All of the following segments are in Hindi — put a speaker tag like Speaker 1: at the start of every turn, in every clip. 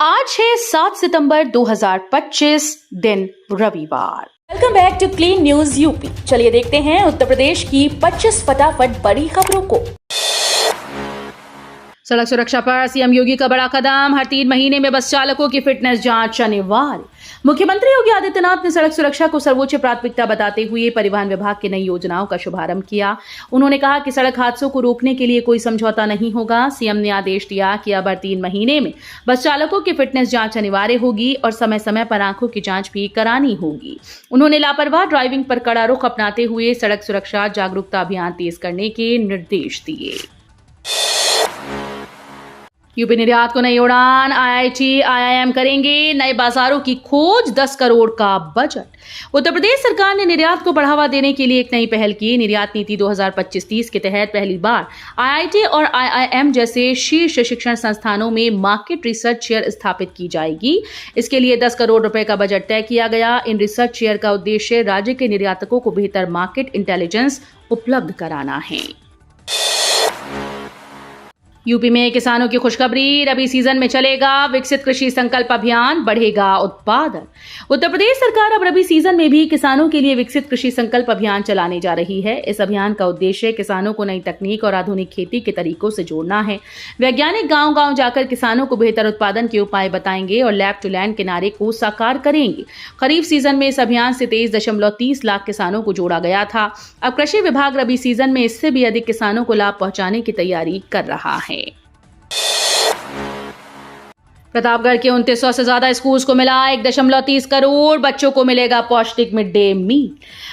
Speaker 1: आज है 7 सितंबर 2025 दिन रविवार।
Speaker 2: Welcome back to Clean News UP. चलिए देखते हैं उत्तर प्रदेश की 25 फटाफट बड़ी खबरों को।
Speaker 1: सड़क सुरक्षा पर सीएम योगी का बड़ा कदम, हर 3 महीने में बस चालकों की फिटनेस जांच अनिवार्य। मुख्यमंत्री योगी आदित्यनाथ ने सड़क सुरक्षा को सर्वोच्च प्राथमिकता बताते हुए परिवहन विभाग की नई योजनाओं का शुभारंभ किया। उन्होंने कहा कि सड़क हादसों को रोकने के लिए कोई समझौता नहीं होगा। सीएम ने आदेश दिया कि अब हर 3 महीने में बस चालकों की फिटनेस जांच अनिवार्य होगी और समय समय पर आंखों की जांच भी करानी होगी। उन्होंने लापरवाह ड्राइविंग पर कड़ा रुख अपनाते हुए सड़क सुरक्षा जागरूकता अभियान तेज करने के निर्देश दिए। यूपी निर्यात को नई उड़ान, आईआईटी, आईआईएम करेंगे नए बाजारों की खोज, 10 करोड़ का बजट। उत्तर प्रदेश सरकार ने निर्यात को बढ़ावा देने के लिए एक नई पहल की। निर्यात नीति 2025-30 के तहत पहली बार आईआईटी और आईआईएम जैसे शीर्ष शिक्षण संस्थानों में मार्केट रिसर्च चेयर स्थापित की जाएगी। इसके लिए 10 करोड़ रुपए का बजट तय किया गया। इन रिसर्च चेयर का उद्देश्य राज्य के निर्यातकों को बेहतर मार्केट इंटेलिजेंस उपलब्ध कराना है। यूपी में किसानों की खुशखबरी, रबी सीजन में चलेगा विकसित कृषि संकल्प अभियान, बढ़ेगा उत्पादन। उत्तर प्रदेश सरकार अब रबी सीजन में भी किसानों के लिए विकसित कृषि संकल्प अभियान चलाने जा रही है। इस अभियान का उद्देश्य किसानों को नई तकनीक और आधुनिक खेती के तरीकों से जोड़ना है। वैज्ञानिक गांव-गांव जाकर किसानों को बेहतर उत्पादन के उपाय बताएंगे और लैब टू लैंड के नारे को साकार करेंगे। खरीफ सीजन में इस अभियान से 23.30 लाख किसानों को जोड़ा गया था। अब कृषि विभाग रबी सीजन में इससे भी अधिक किसानों को लाभ पहुंचाने की तैयारी कर रहा है। प्रतापगढ़ के 2900 से ज्यादा स्कूल्स को मिला 1.30 करोड़, बच्चों को मिलेगा पौष्टिक मिड डे मील।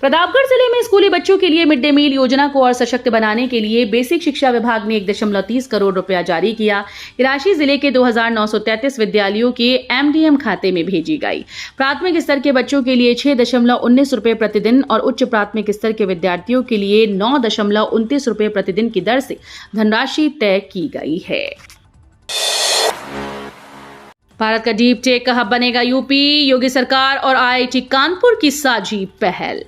Speaker 1: प्रतापगढ़ जिले में स्कूली बच्चों के लिए मिड डे मील योजना को और सशक्त बनाने के लिए बेसिक शिक्षा विभाग ने 1.30 करोड़ रुपया जारी किया। राशि जिले के 2933 विद्यालयों के एमडीएम खाते में भेजी गई। प्राथमिक स्तर के बच्चों के लिए 6.19 रुपए प्रतिदिन और उच्च प्राथमिक स्तर के विद्यार्थियों के लिए 9.29 रुपए प्रतिदिन की दर से धनराशि तय की गई है। भारत का डीप टेक का हब बनेगा यूपी, योगी सरकार और आईआईटी कानपुर की साझी पहल।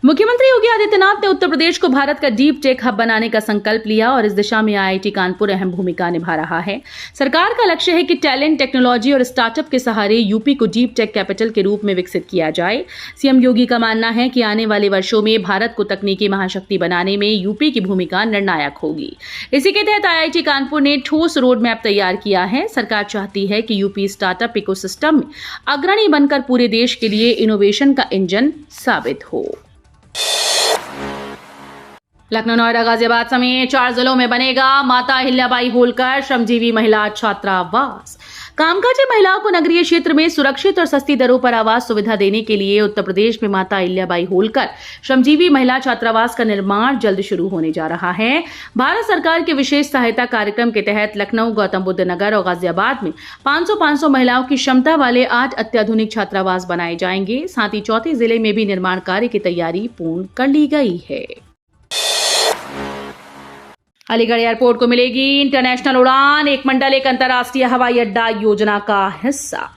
Speaker 1: मुख्यमंत्री योगी आदित्यनाथ ने उत्तर प्रदेश को भारत का डीप टेक हब बनाने का संकल्प लिया और इस दिशा में आईआईटी कानपुर अहम भूमिका निभा रहा है। सरकार का लक्ष्य है कि टैलेंट, टेक्नोलॉजी और स्टार्टअप के सहारे यूपी को डीप टेक कैपिटल के रूप में विकसित किया जाए। सीएम योगी का मानना है कि आने वाले वर्षों में भारत को तकनीकी महाशक्ति बनाने में यूपी की भूमिका निर्णायक होगी। इसी के तहत आईआईटी कानपुर ने ठोस रोड मैप तैयार किया है। सरकार चाहती है कि यूपी स्टार्टअप इकोसिस्टम में अग्रणी बनकर पूरे देश के लिए इनोवेशन का इंजन साबित हो। लखनऊ, नोएडा, गाजियाबाद समेत 4 जिलों में बनेगा माता अहिल्याबाई होलकर श्रमजीवी महिला छात्रावास। कामकाजी महिलाओं को नगरीय क्षेत्र में सुरक्षित और सस्ती दरों पर आवास सुविधा देने के लिए उत्तर प्रदेश में माता अहिल्याबाई होलकर श्रमजीवी महिला छात्रावास का निर्माण जल्द शुरू होने जा रहा है। भारत सरकार के विशेष सहायता कार्यक्रम के तहत लखनऊ, गौतम बुद्ध नगर और गाजियाबाद में 500 महिलाओं की क्षमता वाले 8 अत्याधुनिक छात्रावास बनाए जाएंगे। साथ ही चौथे जिले में भी निर्माण कार्य की तैयारी पूर्ण कर ली गई है। अलीगढ़ एयरपोर्ट को मिलेगी इंटरनेशनल उड़ान, एक मंडल एक अंतर्राष्ट्रीय हवाई अड्डा योजना का हिस्सा।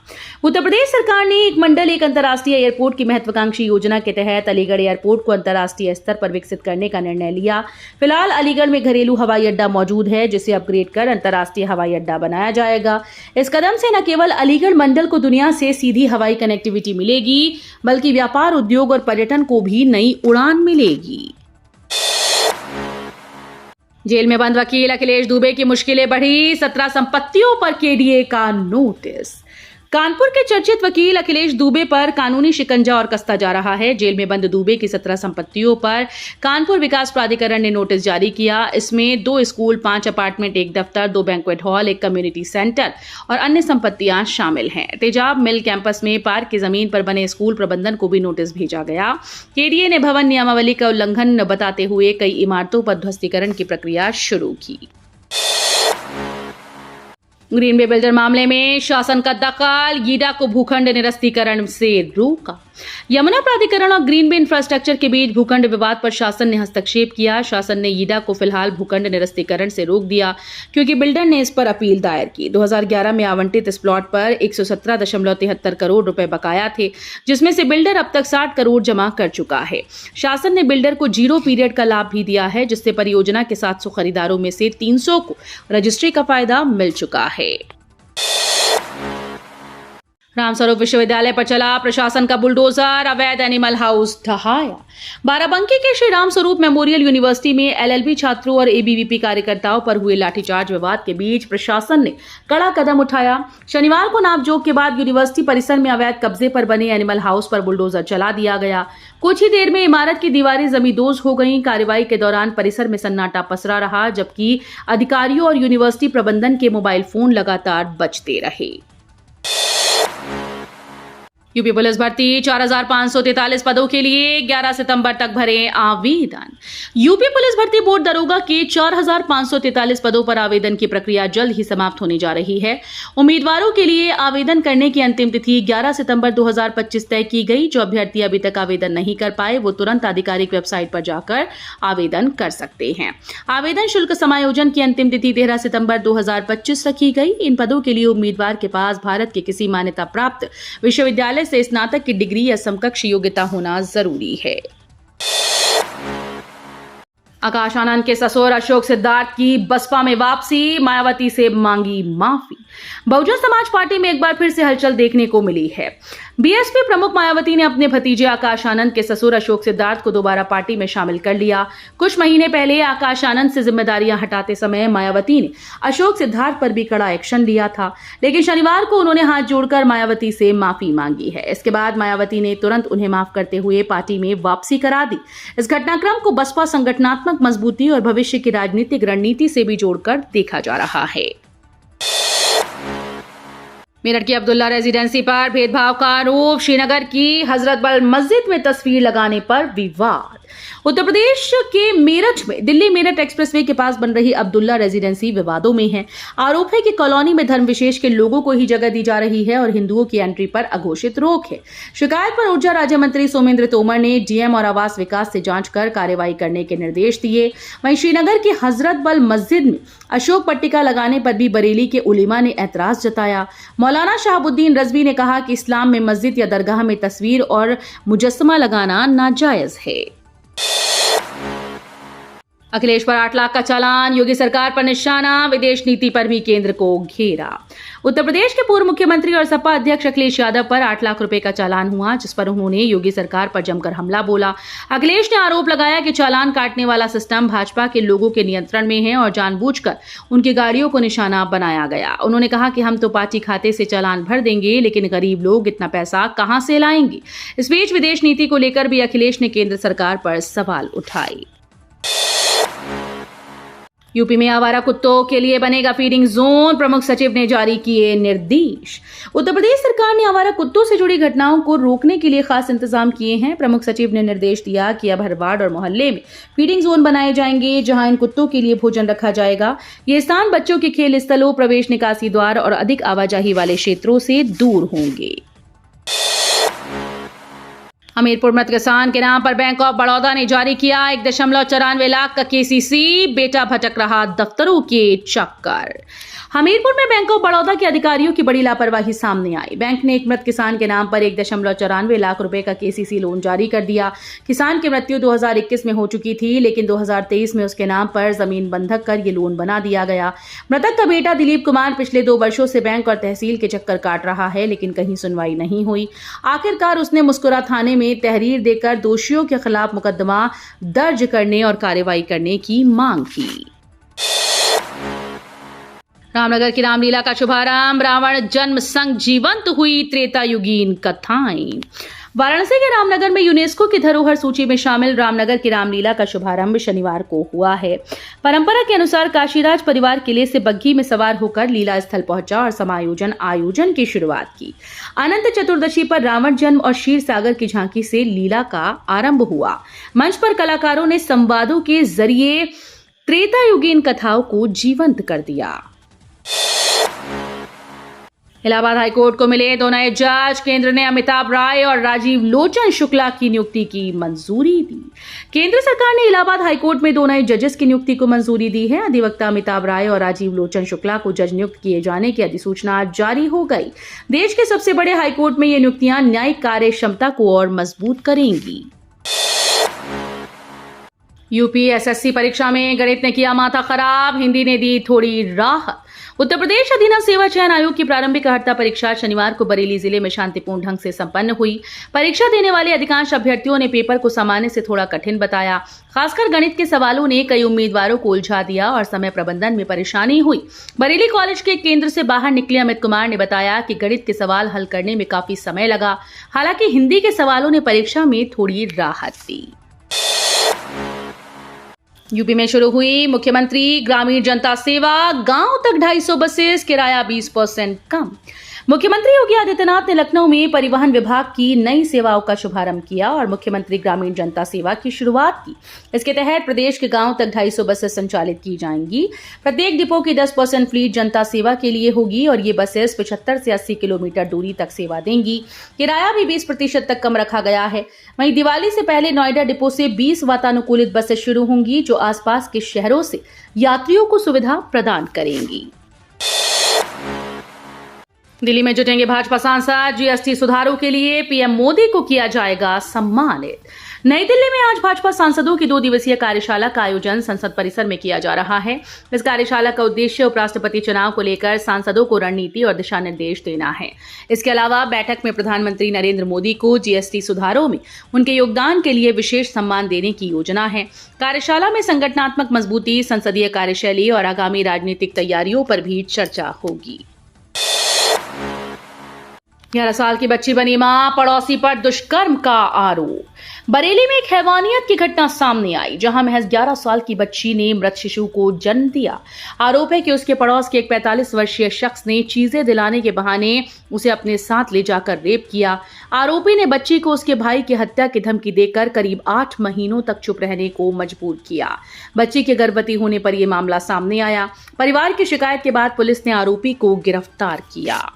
Speaker 1: उत्तर प्रदेश सरकार ने एक मंडल एक अंतर्राष्ट्रीय एयरपोर्ट की महत्वाकांक्षी योजना के तहत अलीगढ़ एयरपोर्ट को अंतर्राष्ट्रीय स्तर पर विकसित करने का निर्णय लिया। फिलहाल अलीगढ़ में घरेलू हवाई अड्डा मौजूद है, जिसे अपग्रेड कर अंतर्राष्ट्रीय हवाई अड्डा बनाया जाएगा। इस कदम से न केवल अलीगढ़ मंडल को दुनिया से सीधी हवाई कनेक्टिविटी मिलेगी, बल्कि व्यापार, उद्योग और पर्यटन को भी नई उड़ान मिलेगी। जेल में बंद वकील अखिलेश दुबे की मुश्किलें बढ़ी, 17 संपत्तियों पर केडीए का नोटिस। कानपुर के चर्चित वकील अखिलेश दुबे पर कानूनी शिकंजा और कसता जा रहा है। जेल में बंद दुबे की 17 संपत्तियों पर कानपुर विकास प्राधिकरण ने नोटिस जारी किया। इसमें 2 स्कूल, 5 अपार्टमेंट, 1 दफ्तर, 2 बैंक्वेट हॉल, 1 कम्युनिटी सेंटर और अन्य संपत्तियां शामिल हैं। तेजाब मिल कैंपस में पार्क की जमीन पर बने स्कूल प्रबंधन को भी नोटिस भेजा गया। केडीए ने भवन नियमावली का उल्लंघन बताते हुए कई इमारतों पर ध्वस्तीकरण की प्रक्रिया शुरू की। ग्रीन बे बिल्डर मामले में शासन का दखल, गीडा को भूखंड निरस्तीकरण से रोका। यमुना प्राधिकरण और ग्रीन बे इंफ्रास्ट्रक्चर के बीच भूखंड विवाद पर शासन ने हस्तक्षेप किया। शासन ने गीडा को फिलहाल भूखंड निरस्तीकरण से रोक दिया क्योंकि बिल्डर ने इस पर अपील दायर की। 2011 में आवंटित इस प्लॉट पर 117.73 करोड़ रुपए बकाया थे, जिसमें से बिल्डर अब तक 60 करोड़ जमा कर चुका है। शासन ने बिल्डर को 0 पीरियड का लाभ भी दिया है, जिससे परियोजना के 700 खरीदारों में से 300 को रजिस्ट्री का फायदा मिल चुका है। रामस्वरूप विश्वविद्यालय पर चला प्रशासन का बुलडोजर, अवैध एनिमल हाउस ढहाया। बाराबंकी के श्री रामस्वरूप मेमोरियल यूनिवर्सिटी में एलएलबी छात्रों और एबीवीपी कार्यकर्ताओं पर हुए लाठीचार्ज विवाद के बीच प्रशासन ने कड़ा कदम उठाया। शनिवार को नापजोक के बाद यूनिवर्सिटी परिसर में अवैध कब्जे पर बने एनिमल हाउस पर बुलडोजर चला दिया गया। कुछ ही देर में इमारत की दीवारें जमींदोज हो गईं। कार्रवाई के दौरान परिसर में सन्नाटा पसरा रहा, जबकि अधिकारियों और यूनिवर्सिटी प्रबंधन के मोबाइल फोन लगातार बजते रहे। यूपी पुलिस भर्ती 4,543 पदों के लिए 11 सितंबर तक भरें आवेदन। यूपी पुलिस भर्ती बोर्ड दरोगा के 4,543 पदों पर आवेदन की प्रक्रिया जल्द ही समाप्त होने जा रही है। उम्मीदवारों के लिए आवेदन करने की अंतिम तिथि 11 सितंबर 2025 तय की गई। जो अभ्यर्थी अभी तक आवेदन नहीं कर पाए वो तुरंत आधिकारिक वेबसाइट पर जाकर आवेदन कर सकते हैं। आवेदन शुल्क समायोजन की अंतिम तिथि 13 सितंबर 2025 रखी गई। इन पदों के लिए उम्मीदवार के पास भारत के किसी मान्यता प्राप्त विश्वविद्यालय से स्नातक की डिग्री या समकक्ष योग्यता होना जरूरी है। आकाश आनंद के ससुर अशोक सिद्धार्थ की बसपा में वापसी, मायावती से मांगी माफी। बहुजन समाज पार्टी में एक बार फिर से हलचल देखने को मिली है। बीएसपी प्रमुख मायावती ने अपने भतीजे आकाश आनंद के ससुर अशोक सिद्धार्थ को दोबारा पार्टी में शामिल कर लिया। कुछ महीने पहले आकाश आनंद से जिम्मेदारियां हटाते समय मायावती ने अशोक सिद्धार्थ पर भी कड़ा एक्शन लिया था, लेकिन शनिवार को उन्होंने हाथ जोड़कर मायावती से माफी मांगी है। इसके बाद मायावती ने तुरंत उन्हें माफ करते हुए पार्टी में वापसी करा दी। इस घटनाक्रम को बसपा संगठनात्मक मजबूती और भविष्य की राजनीतिक रणनीति से भी जोड़कर देखा जा रहा है। मेरठ की अब्दुल्ला रेजिडेंसी पर भेदभाव का आरोप, श्रीनगर की हजरतबल मस्जिद में तस्वीर लगाने पर विवाद। उत्तर प्रदेश के मेरठ में दिल्ली मेरठ एक्सप्रेसवे के पास बन रही अब्दुल्ला रेजिडेंसी विवादों में है। आरोप है कि कॉलोनी में धर्म विशेष के लोगों को ही जगह दी जा रही है और हिंदुओं की एंट्री पर अघोषित रोक है। शिकायत पर ऊर्जा राज्य मंत्री सोमेंद्र तोमर ने डीएम और आवास विकास से जांच कर कार्रवाई करने के निर्देश दिए। वहीं श्रीनगर की हजरतबल मस्जिद में अशोक पट्टिका लगाने पर भी बरेली के उलेमा ने ऐतराज जताया। मौलाना शहाबुद्दीन रजवी ने कहा कि इस्लाम में मस्जिद या दरगाह में तस्वीर और मुजस्समा लगाना नाजायज है। अखिलेश पर 8 लाख का चालान, योगी सरकार पर निशाना, विदेश नीति पर भी केंद्र को घेरा। उत्तर प्रदेश के पूर्व मुख्यमंत्री और सपा अध्यक्ष अखिलेश यादव पर 8 लाख रुपए का चालान हुआ, जिस पर उन्होंने योगी सरकार पर जमकर हमला बोला। अखिलेश ने आरोप लगाया कि चालान काटने वाला सिस्टम भाजपा के लोगों के नियंत्रण में है और जानबूझकर उनकी गाड़ियों को निशाना बनाया गया। उन्होंने कहा कि हम तो पार्टी खाते से चालान भर देंगे, लेकिन गरीब लोग इतना पैसा कहां से लाएंगे। इस बीच विदेश नीति को लेकर भी अखिलेश ने केंद्र सरकार पर सवाल उठाए। यूपी में आवारा कुत्तों के लिए बनेगा फीडिंग जोन, प्रमुख सचिव ने जारी किए निर्देश। उत्तर प्रदेश सरकार ने आवारा कुत्तों से जुड़ी घटनाओं को रोकने के लिए खास इंतजाम किए हैं। प्रमुख सचिव ने निर्देश दिया कि अब हर वार्ड और मोहल्ले में फीडिंग जोन बनाए जाएंगे, जहां इन कुत्तों के लिए भोजन रखा जाएगा। ये स्थान बच्चों के खेल स्थलों, प्रवेश निकासी द्वार और अधिक आवाजाही वाले क्षेत्रों से दूर होंगे। हमीरपुर मृत किसान के नाम पर बैंक ऑफ बड़ौदा ने जारी किया 1.94 लाख का केसीसी, बेटा भटक रहा दफ्तरों के चक्कर। हमीरपुर में बैंक ऑफ बड़ौदा के अधिकारियों की बड़ी लापरवाही सामने आई। बैंक ने एक मृत किसान के नाम पर 1.94 लाख रुपए का केसीसी लोन जारी कर दिया। किसान की मृत्यु 2021 में हो चुकी थी, लेकिन 2023 में उसके नाम पर जमीन बंधक कर ये लोन बना दिया गया। मृतक का बेटा दिलीप कुमार पिछले 2 वर्षों से बैंक और तहसील के चक्कर काट रहा है, लेकिन कहीं सुनवाई नहीं हुई। आखिरकार उसने मुस्कुरा थाने में तहरीर देकर दोषियों के खिलाफ मुकदमा दर्ज करने और कार्रवाई करने की मांग की। रामनगर की रामलीला का शुभारंभ, रावण जन्म संग जीवंत हुई त्रेतायुगीन कथाएं। वाराणसी के रामनगर में यूनेस्को की धरोहर सूची में शामिल रामनगर की रामलीला का शुभारंभ शनिवार को हुआ है। परंपरा के अनुसार काशीराज परिवार किले से बग्घी में सवार होकर लीला स्थल पहुंचा और समायोजन आयोजन की शुरुआत की। अनंत चतुर्दशी पर रावण जन्म और क्षीर सागर की झांकी से लीला का आरंभ हुआ। मंच पर कलाकारों ने संवादों के जरिए त्रेतायुगीन कथाओं को जीवंत कर दिया। इलाहाबाद हाईकोर्ट को मिले 2 नए जज, केंद्र ने अमिताभ राय और राजीव लोचन शुक्ला की नियुक्ति की मंजूरी दी। केंद्र सरकार ने इलाहाबाद हाईकोर्ट में 2 नए जजेस की नियुक्ति को मंजूरी दी है। अधिवक्ता अमिताभ राय और राजीव लोचन शुक्ला को जज नियुक्त किए जाने की अधिसूचना जारी हो गई। देश के सबसे बड़े हाईकोर्ट में ये नियुक्तियां न्यायिक कार्य क्षमता को और मजबूत करेंगी। यूपी एसएससी परीक्षा में गणित ने किया माथा खराब, हिंदी ने दी थोड़ी राहत। उत्तर प्रदेश अधीनस्थ सेवा चयन आयोग की प्रारंभिक अर्हता परीक्षा शनिवार को बरेली जिले में शांतिपूर्ण ढंग से संपन्न हुई। परीक्षा देने वाले अधिकांश अभ्यर्थियों ने पेपर को सामान्य से थोड़ा कठिन बताया। खासकर गणित के सवालों ने कई उम्मीदवारों को उलझा दिया और समय प्रबंधन में परेशानी हुई। बरेली कॉलेज के केंद्र से बाहर निकले अमित कुमार ने बताया कि गणित के सवाल हल करने में काफी समय लगा। हालांकि हिंदी के सवालों ने परीक्षा में थोड़ी राहत दी। यूपी में शुरू हुई मुख्यमंत्री ग्रामीण जनता सेवा, गांव तक 250 बसेस, किराया 20% कम। मुख्यमंत्री योगी आदित्यनाथ ने लखनऊ में परिवहन विभाग की नई सेवाओं का शुभारंभ किया और मुख्यमंत्री ग्रामीण जनता सेवा की शुरुआत की। इसके तहत प्रदेश के गांव तक 250 बसेस संचालित की जाएंगी। प्रत्येक डिपो की 10% फ्लीट जनता सेवा के लिए होगी और ये बसेस 75 से 80 किलोमीटर दूरी तक सेवा देंगी। किराया भी 20% तक कम रखा गया है। वहीं दिवाली से पहले नोएडा डिपो से 20 वातानुकूलित बसेस शुरू होंगी जो आसपास के शहरों से यात्रियों को सुविधा प्रदान करेंगी। दिल्ली में जुटेंगे भाजपा सांसद, जीएसटी सुधारों के लिए पीएम मोदी को किया जाएगा सम्मानित। नई दिल्ली में आज भाजपा सांसदों की 2 दिवसीय कार्यशाला का आयोजन संसद परिसर में किया जा रहा है। इस कार्यशाला का उद्देश्य उपराष्ट्रपति चुनाव को लेकर सांसदों को रणनीति और दिशा निर्देश देना है। इसके अलावा बैठक में प्रधानमंत्री नरेंद्र मोदी को जीएसटी सुधारों में उनके योगदान के लिए विशेष सम्मान देने की योजना है। कार्यशाला में संगठनात्मक मजबूती, संसदीय कार्यशैली और आगामी राजनीतिक तैयारियों पर भी चर्चा होगी। 11 साल की बच्ची बनी मां, पड़ोसी पर दुष्कर्म का आरोप। बरेली में एक हैवानियत की घटना सामने आई जहां महज 11 साल की बच्ची ने मृत शिशु को जन्म दिया। आरोप है कि उसके पड़ोस के एक 45 वर्षीय शख्स ने चीजें दिलाने के बहाने उसे अपने साथ ले जाकर रेप किया। आरोपी ने बच्ची को उसके भाई की हत्या की धमकी देकर करीब 8 महीनों तक चुप रहने को मजबूर किया। बच्ची के गर्भवती होने पर यह मामला सामने आया। परिवार की शिकायत के बाद पुलिस ने आरोपी को गिरफ्तार किया।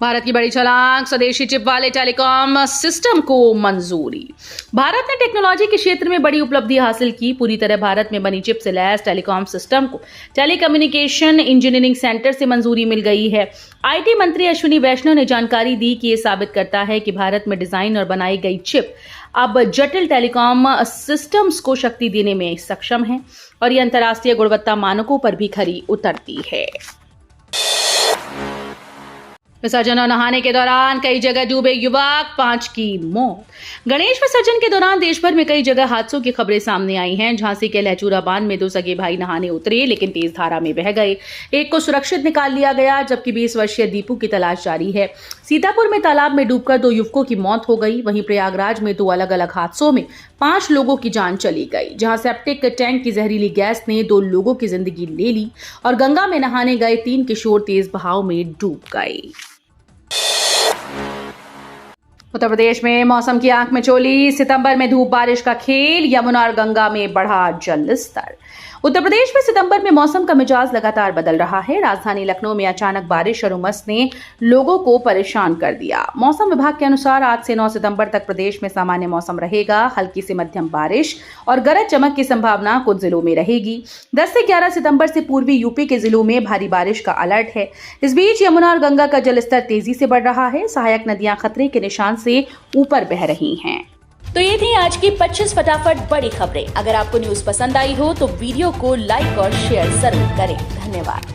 Speaker 1: भारत की बड़ी छलांग, स्वदेशी चिप वाले टेलीकॉम सिस्टम को मंजूरी। भारत ने टेक्नोलॉजी के क्षेत्र में बड़ी उपलब्धि हासिल की। पूरी तरह भारत में बनी चिप से लैस टेलीकॉम सिस्टम को टेलीकम्युनिकेशन इंजीनियरिंग सेंटर से मंजूरी मिल गई है। आईटी मंत्री अश्विनी वैष्णव ने जानकारी दी कि यह साबित करता है कि भारत में डिजाइन और बनाई गई चिप अब जटिल टेलीकॉम सिस्टम्स को शक्ति देने में सक्षम है और ये अंतर्राष्ट्रीय गुणवत्ता मानकों पर भी खरी उतरती है। विसर्जन और नहाने के दौरान कई जगह डूबे युवक, 5 की मौत। गणेश विसर्जन के दौरान देश भर में कई जगह हादसों की खबरें सामने आई हैं। झांसी के लहचूरा बांध में 2 सगे भाई नहाने उतरे लेकिन तेज धारा में बह गए। एक को सुरक्षित निकाल लिया गया जबकि 20 वर्षीय दीपू की तलाश जारी है। सीतापुर में तालाब में डूबकर 2 युवकों की मौत हो गई। वहीं प्रयागराज में 2 अलग अलग हादसों में 5 लोगों की जान चली गई, जहां सेप्टिक टैंक की जहरीली गैस ने 2 लोगों की जिंदगी ले ली और गंगा में नहाने गए 3 किशोर तेज बहाव में डूब गए। उत्तर प्रदेश में मौसम की आंख में चोली, सितंबर में धूप बारिश का खेल, यमुना और गंगा में बढ़ा जल स्तर। उत्तर प्रदेश में सितंबर में मौसम का मिजाज लगातार बदल रहा है। राजधानी लखनऊ में अचानक बारिश और उमस ने लोगों को परेशान कर दिया। मौसम विभाग के अनुसार आज से 9 सितंबर तक प्रदेश में सामान्य मौसम रहेगा। हल्की से मध्यम बारिश और गरज चमक की संभावना कुछ जिलों में रहेगी। 10 से 11 सितंबर से पूर्वी यूपी के जिलों में भारी बारिश का अलर्ट है। इस बीच यमुना और गंगा का जलस्तर तेजी से बढ़ रहा है। सहायक नदियां खतरे के निशान से ऊपर बह रही हैं।
Speaker 2: तो ये थी आज की 25 फटाफट बड़ी खबरें। अगर आपको न्यूज पसंद आई हो तो वीडियो को लाइक और शेयर जरूर करें। धन्यवाद।